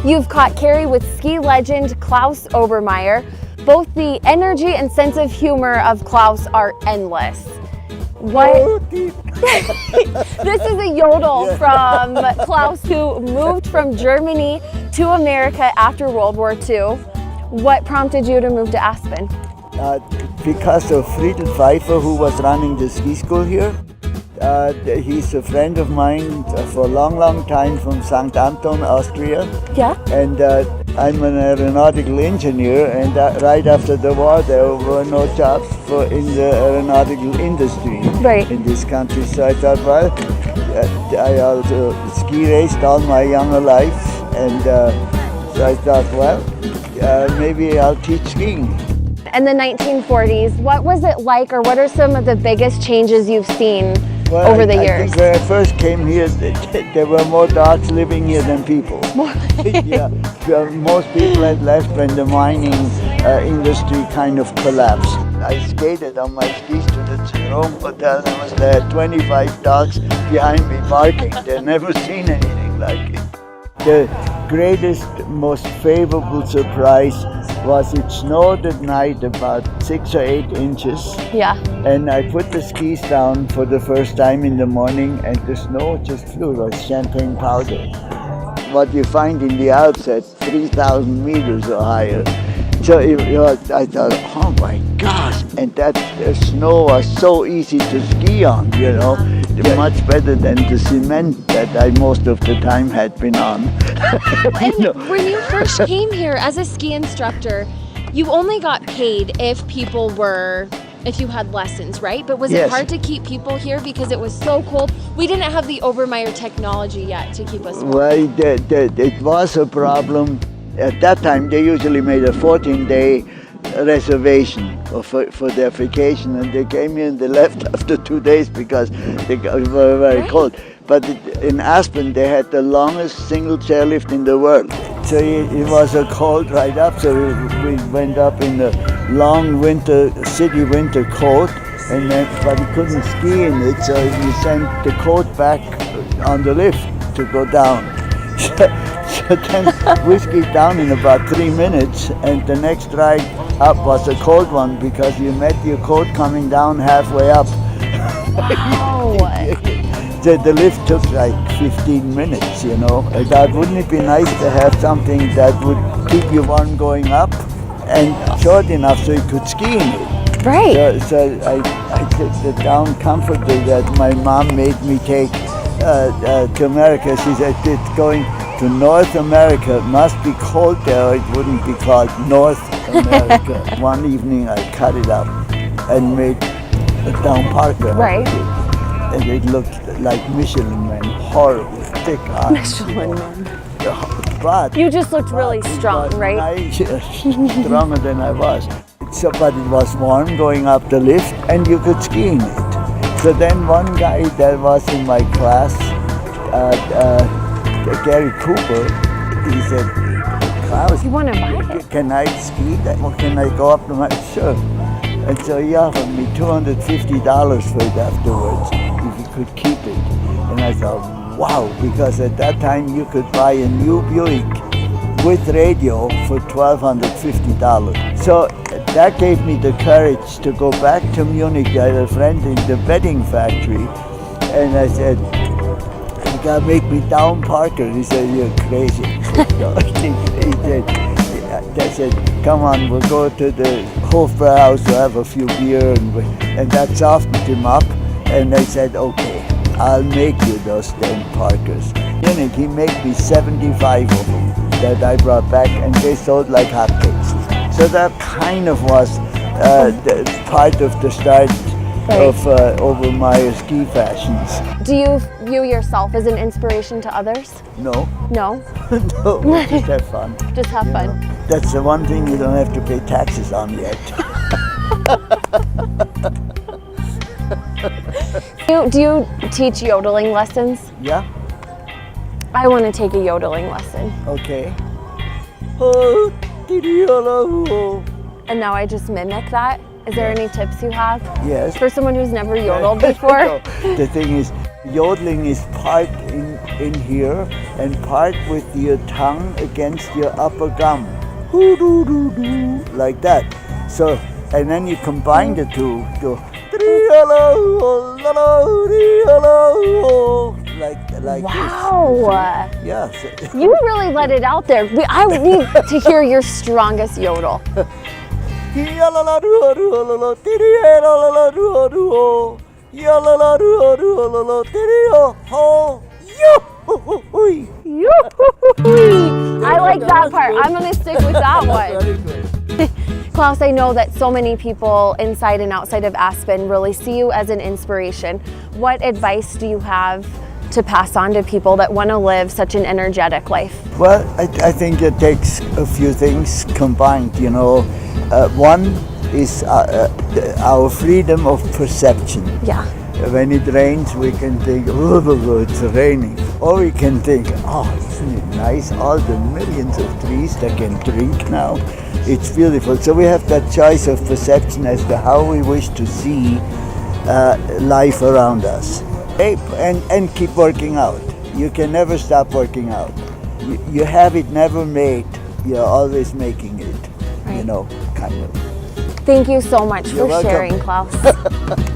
You've caught Carrie with ski legend Klaus Obermeier. Both the energy and sense of humor of Klaus are endless. What? This is a yodel from Klaus, who moved from Germany to America after World War II. What prompted you to move to Aspen? Because of Friedel Pfeiffer, who was running the ski school here. He's a friend of mine for a long time from St. Anton, Austria. Yeah. And I'm an aeronautical engineer, and right after the war there were no jobs in the aeronautical industry in this country. So I thought, well, I also ski raced all my younger life, and so I thought, well, maybe I'll teach skiing. In the 1940s, what was it like, or what are some of the biggest changes you've seen over the years? I think when I first came here, there were more dogs living here than people. Yeah, most people had left when the mining industry kind of collapsed. I skated on my skis to the Jerome Hotel, and there 25 dogs behind me barking. They'd never seen anything like it. The greatest, most favorable surprise was it snowed at night about 6 or 8 inches. Yeah. And I put the skis down for the first time in the morning, and the snow just flew like champagne powder. What you find in the Alps at 3,000 meters or higher. So I thought, oh my gosh, and that snow was so easy to ski on, you know, much better than the cement that I most of the time had been on. And when you first came here as a ski instructor, you only got paid if you had lessons, right? But was it hard to keep people here because it was so cold? We didn't have the Obermeier technology yet to keep us warm. Well, it was a problem. At that time, they usually made a 14-day reservation for their vacation, and they came here and they left after 2 days because they were very cold. But in Aspen, they had the longest single chairlift in the world. So it was a cold right up, so we went up in the long city winter coat, but we couldn't ski in it, so we sent the coat back on the lift to go down. So then we skied down in about 3 minutes, and the next ride up was a cold one because you met your coat coming down halfway up. Wow. The lift took like 15 minutes, you know. I thought, wouldn't it be nice to have something that would keep you warm going up and short enough so you could ski in it? Right. So I took the down comforter that my mom made me take to America. She said, it's going to North America, must be cold there or it wouldn't be called North America. One evening I cut it up and made a down Parker. Right. And it looked like Michelin Man, horrible, thick arms. Michelin Man. But you just looked really strong, right? Nice, stronger than I was. But it was warm going up the lift, and you could ski in it. So then one guy that was in my class, Gary Cooper, he said, Klaus, you want to buy it? Can I ski? Can I go up to my, sure. And so he offered me $250 for it afterwards, if he could keep it. And I thought, wow, because at that time you could buy a new Buick with radio for $1,250. So that gave me the courage to go back to Munich. I had a friend in the bedding factory, and I said, you gotta make me down Parker. He said, you're crazy. They said, come on, we'll go to the Hofbrauhaus to have a few beer, and that softened him up. And I said, okay, I'll make you those 10 Parkers. Munich, he made me 75 of them that I brought back, and they sold like hotcakes. So that kind of was part of the start of Obermeier ski fashions. Do you view yourself as an inspiration to others? No. No? No, just have fun. Just have fun. That's the one thing you don't have to pay taxes on yet. Do you teach yodeling lessons? Yeah. I want to take a yodeling lesson. Okay. And now I just mimic that. Is there any tips you have? Yes. For someone who's never yodeled before? No, the thing is, Yodeling is part in here and part with your tongue against your upper gum. Hoo-doo-doo-doo, like that. So, and then you combine the two, go like Wow. this. Yes. You really let it out there. I need to hear your strongest yodel. I like that part. I'm going to stick with that one. Klaus, I know that so many people inside and outside of Aspen really see you as an inspiration. What advice do you have to pass on to people that want to live such an energetic life? Well, I think it takes a few things combined, you know. One is our freedom of perception. Yeah. When it rains, we can think, oh, it's raining. Or we can think, oh, isn't it nice? All the millions of trees that can drink now. It's beautiful. So we have that choice of perception as to how we wish to see life around us. And keep working out. You can never stop working out. You have it never made. You're always making it, right. you know, kind of. Thank you so much You're for welcome. sharing, Klaus.